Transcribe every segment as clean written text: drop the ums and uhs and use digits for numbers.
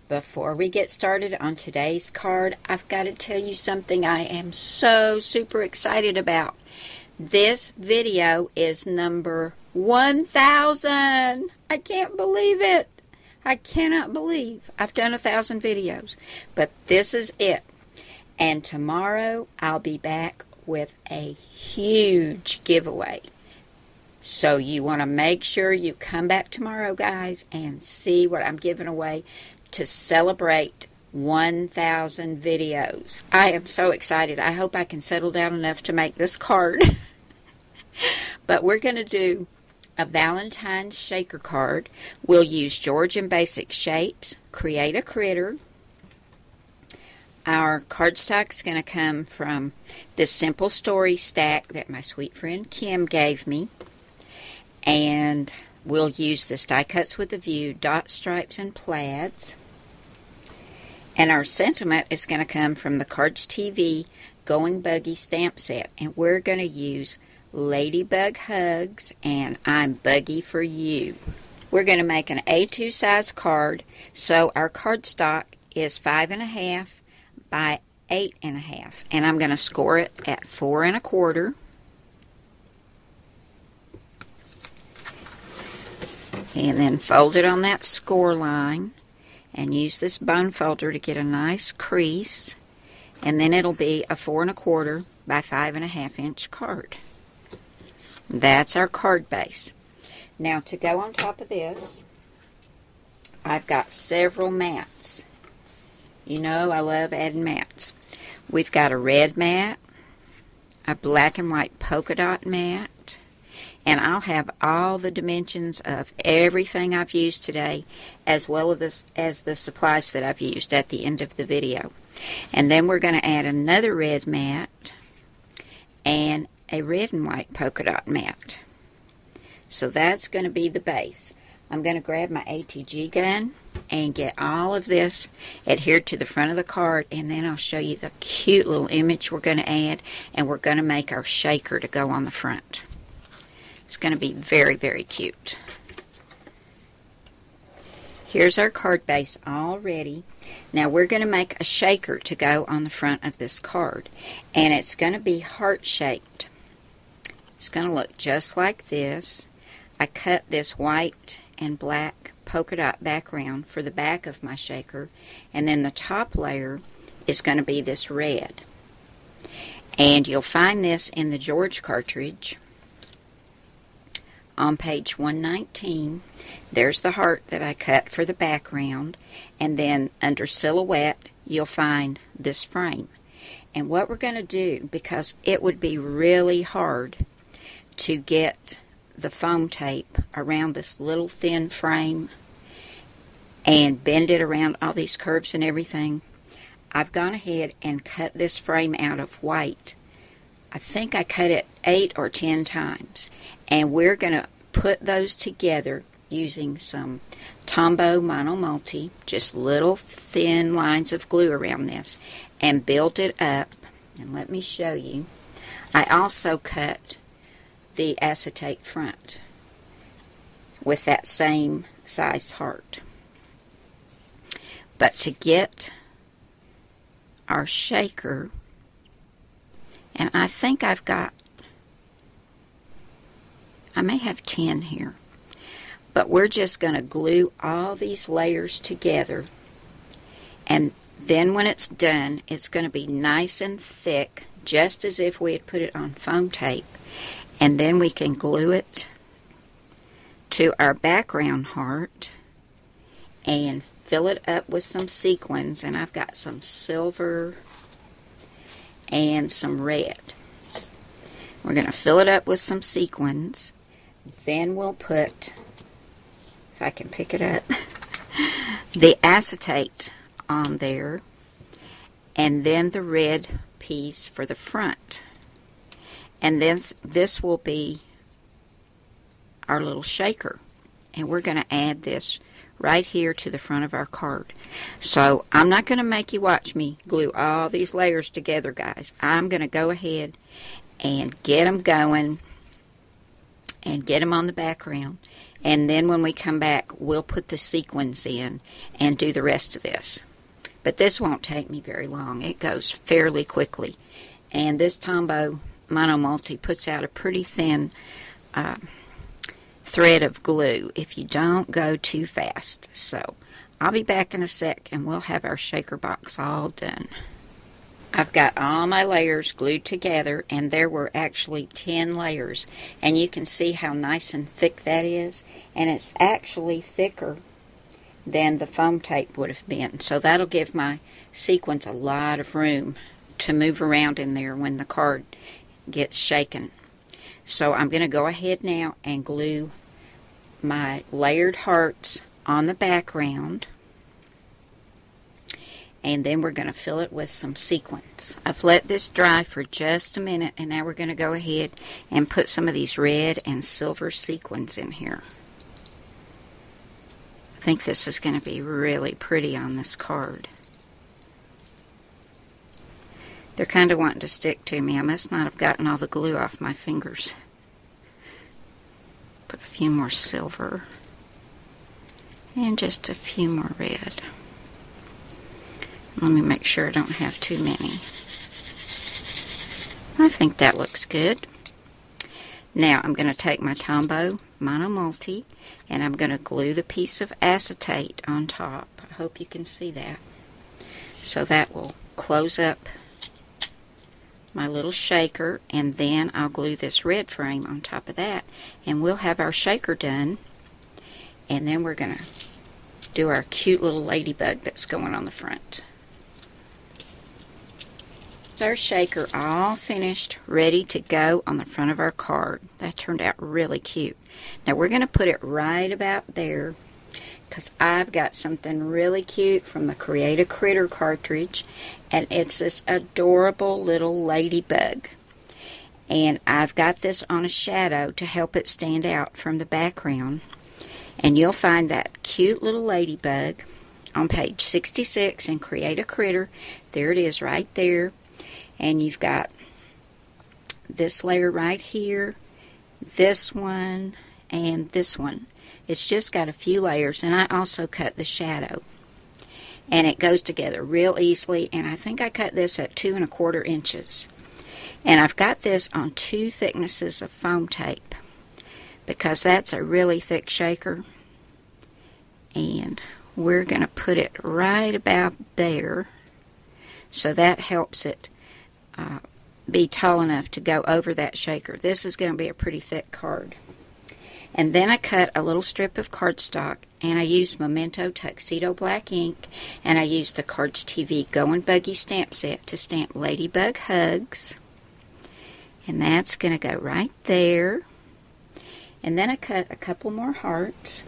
Before we get started on today's card, I've got to tell you something I am so super excited about. This video is number 1,000. I can't believe it. I cannot believe I've done 1,000 videos, but this is it. And tomorrow I'll be back with a huge giveaway. So you want to make sure you come back tomorrow, guys, and see what I'm giving away to celebrate 1,000 videos. I am so excited. I hope I can settle down enough to make this card. But we're going to do a Valentine shaker card. We'll use Georgian basic shapes, create a critter. Our cardstock's going to come from this simple story stack that my sweet friend Kim gave me. And we'll use this Die Cuts with a View, dot stripes, and plaids. And our sentiment is going to come from the Cardz TV Going Buggy stamp set. And we're going to use Ladybug Hugs and I'm Buggy for You. We're going to make an A2 size card. So our cardstock is 5.5 by 8.5. And I'm going to score it at 4 1/4. And then fold it on that score line and use this bone folder to get a nice crease. And then it'll be a 4 1/4 by 5.5 inch card. That's our card base. Now to go on top of this, I've got several mats. You know I love adding mats. We've got a red mat, a black and white polka dot mat, and I'll have all the dimensions of everything I've used today, as well as the supplies that I've used at the end of the video. And then we're going to add another red mat and a red and white polka dot mat. So that's going to be the base. I'm going to grab my ATG gun and get all of this adhered to the front of the card, and then I'll show you the cute little image we're going to add, and we're going to make our shaker to go on the front. It's going to be very, very cute. Here's our card base all ready. Now we're going to make a shaker to go on the front of this card. And it's going to be heart-shaped. It's going to look just like this. I cut this white and black polka dot background for the back of my shaker. And then the top layer is going to be this red. And you'll find this in the George cartridge. On page 119, there's the heart that I cut for the background, and then under silhouette, you'll find this frame. And what we're going to do, because it would be really hard to get the foam tape around this little thin frame and bend it around all these curves and everything, I've gone ahead and cut this frame out of white. I think I cut it 8 or 10 times, and we're going to put those together using some Tombow Mono Multi, just little thin lines of glue around this, and build it up. And let me show you. I also cut the acetate front with that same size heart. But to get our shaker, and I think I may have 10 here. But we're just going to glue all these layers together. And then when it's done, it's going to be nice and thick, just as if we had put it on foam tape. And then we can glue it to our background heart and fill it up with some sequins. And I've got some silver and some red. We're going to fill it up with some sequins. Then we'll put, if I can pick it up, the acetate on there, and then the red piece for the front. And then this will be our little shaker. And we're going to add this right here to the front of our card. So I'm not going to make you watch me glue all these layers together, guys. I'm going to go ahead and get them going and get them on the background. And then when we come back, we'll put the sequins in and do the rest of this. But this won't take me very long. It goes fairly quickly. And this Tombow Mono Multi puts out a pretty thin thread of glue if you don't go too fast. So I'll be back in a sec and we'll have our shaker box all done. I've got all my layers glued together, and there were actually 10 layers. And you can see how nice and thick that is. And it's actually thicker than the foam tape would have been. So that'll give my sequins a lot of room to move around in there when the card gets shaken. So I'm going to go ahead now and glue my layered hearts on the background. And then we're going to fill it with some sequins. I've let this dry for just a minute, and now we're going to go ahead and put some of these red and silver sequins in here. I think this is going to be really pretty on this card. They're kind of wanting to stick to me. I must not have gotten all the glue off my fingers. Put a few more silver and just a few more red. Let me make sure I don't have too many. I think that looks good. Now I'm going to take my Tombow Mono Multi and I'm going to glue the piece of acetate on top. I hope you can see that. So that will close up my little shaker, and then I'll glue this red frame on top of that, and we'll have our shaker done. And then we're going to do our cute little ladybug that's going on the front. Our shaker all finished, ready to go on the front of our card. That turned out really cute. Now we're going to put it right about there, because I've got something really cute from the Create a Critter cartridge, and it's this adorable little ladybug. And I've got this on a shadow to help it stand out from the background. And you'll find that cute little ladybug on page 66 in Create a Critter. There it is right there. And you've got this layer right here, this one, and this one. It's just got a few layers, and I also cut the shadow. And it goes together real easily, and I think I cut this at 2 1/4 inches. And I've got this on 2 thicknesses of foam tape, because that's a really thick shaker. And we're going to put it right about there, so that helps it be tall enough to go over that shaker. This is going to be a pretty thick card. And then I cut a little strip of cardstock, and I used Memento Tuxedo Black ink, and I used the Cardz TV Go and Buggy stamp set to stamp Ladybug Hugs. And that's going to go right there. And then I cut a couple more hearts,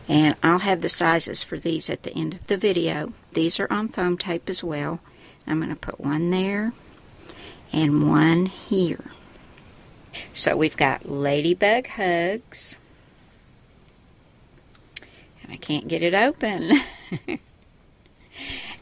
and I'll have the sizes for these at the end of the video. These are on foam tape as well. I'm going to put one there and one here. So we've got Ladybug Hugs. And I can't get it open.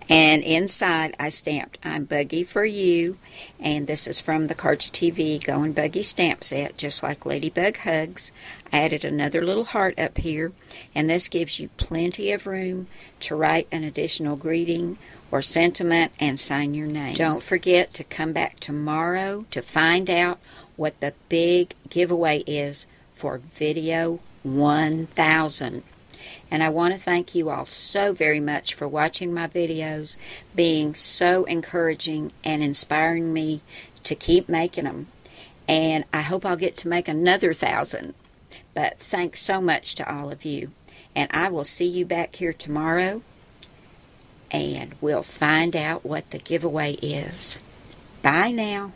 And inside I stamped I'm Buggy for You. And this is from the Cardz TV Go and Buggy stamp set, just like Ladybug Hugs. I added another little heart up here. And this gives you plenty of room to write an additional greeting or sentiment and sign your name. Don't forget to come back tomorrow to find out what the big giveaway is for video 1000. And I want to thank you all so very much for watching my videos, being so encouraging and inspiring me to keep making them. And I hope I'll get to make another 1,000. But thanks so much to all of you. And I will see you back here tomorrow, and we'll find out what the giveaway is. Bye now.